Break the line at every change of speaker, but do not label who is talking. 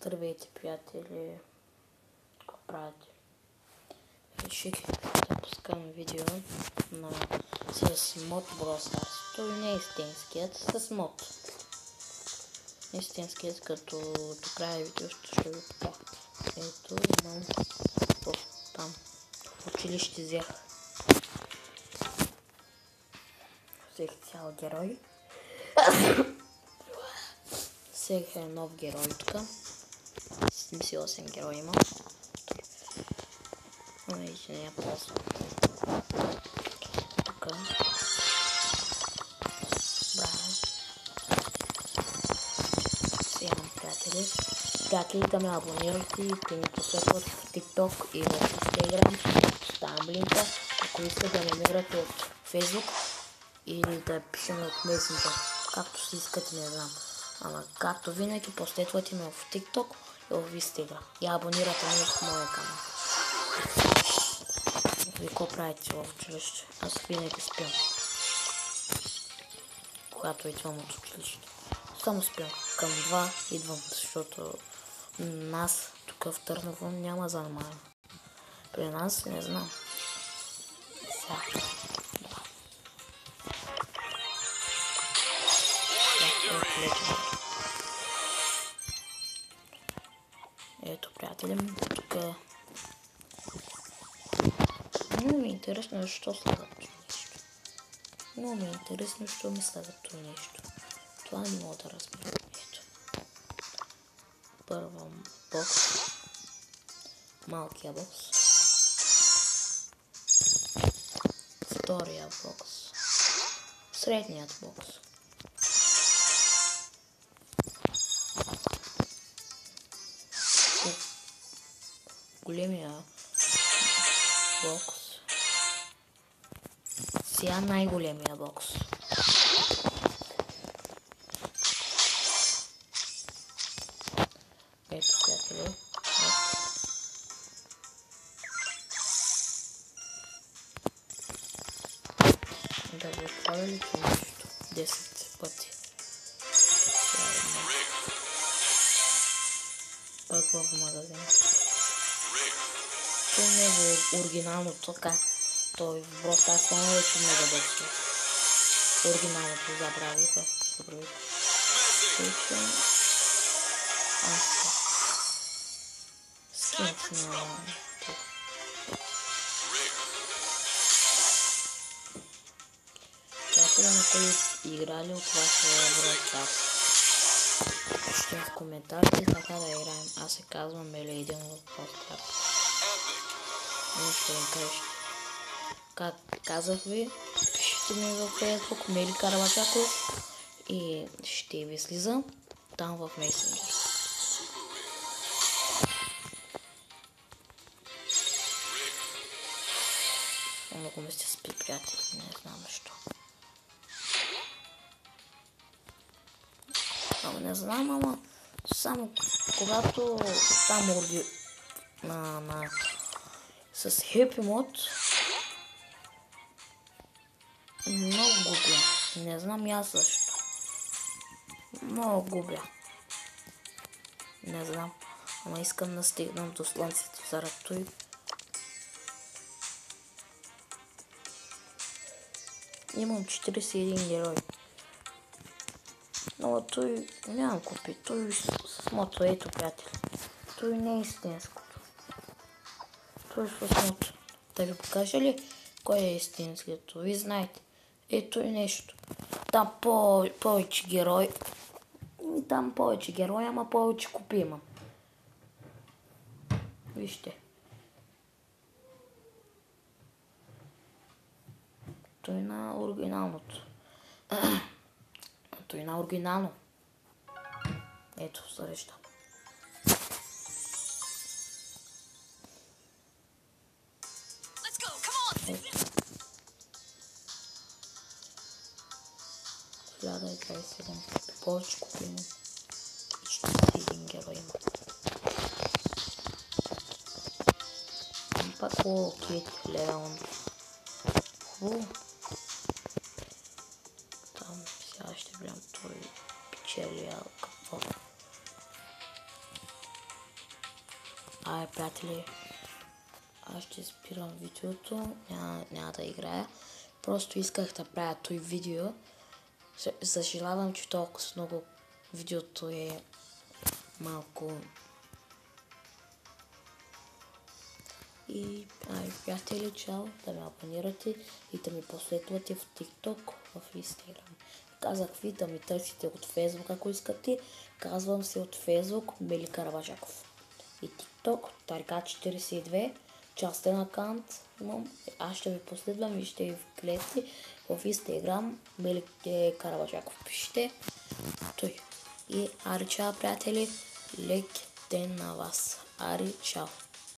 Здравейте, приятели! Какво правите? Реших да пускам видео с мод Brawl Stars. Той не е истинският, с мод. Истинският, като до края видео ще ви покажа. Ето, имам там. В училище взех цял герой. Всеки е нов герой тук. 78 героя има. Вече не я ползвам. Тук. Браво. Сега имам приятели. Приятелите ме абонирайте и те ми последват в TikTok и в Instagram. Оставям линка, ако искате да ме намирате от Facebook или да пишем от Messenger. Както си искате, не знам. Ама както винаги, последвайте ме в TikTok и в Instagram. И абонирате ме в моя канал. Вие какво правите в училище? Аз винаги спям. Когато идвам от училище. Само спям. Към 2 идвам, защото нас тук в Търново няма занимание. При нас не знам. Сега. Ето, приятели, тук много ми е интересно защо слагат това нещо. Много ми е интересно защо ми слагат това нещо. Това не мога да разбера. Ето. Първа бокс. Малкия бокс. Втория бокс. Средният бокс. Големия бокс. Сега най-големия бокс. Ето, приятели. Да ви отправя ли това нещо? 10 пъти. Пак в магазин. Това не е оригинално така. Той в Brawl Stars няма вече много бързо. Оригиналното забравиха. Скинът на... Приятели, на кои играли от вас Brawl Stars? Пишете в коментарите така да играем. Аз се казвам Мелейден от Brawl Stars. Ще ви кажа. Как казах ви, пишете ми във Facebook Мели Карабачаков и ще ви слизам там в Messenger. Много ме сте спи, приятели, не знам защо. Не знам, ама само когато там с Happy Mod много губя. Не знам и аз защо. Много губя. Не знам. Ама искам да стигнам до слънцето заради той. Имам 41 герой. Но той нямам купи. Той с мото. Ето, приятели. Той не е истинското. Той с мото. Да ви покажа ли кой е истинското? Ви знаете. Ето и нещо. Там повече герой. Там повече герой, ама повече купи имам. Вижте. Той на оригиналното. Той на оригинално. Ето, среща. Ето. 1027. Повече купим. 41 герой има. Пак Кит, Леон. Хубаво. Там сега ще гледам той печели, какво. Ай, приятели, аз ще спирам видеото, няма да играя. Просто исках да правя той видео. Съжалявам, че толкова много видеото е малко. И приятели, чао, да ме абонирате и да ми последвате в TikTok, в Instagram. Казах ви да ми търсите от Facebook, ако искате. Казвам се от Facebook Мели Карабаджаков. И TikTok Тарика42, частен акаунт имам. Аз ще ви последвам и ще ви гледате в Instagram Мели Карабаджаков. Пишете той. И ари, чао, приятели, лек ден на вас. Ари, чао.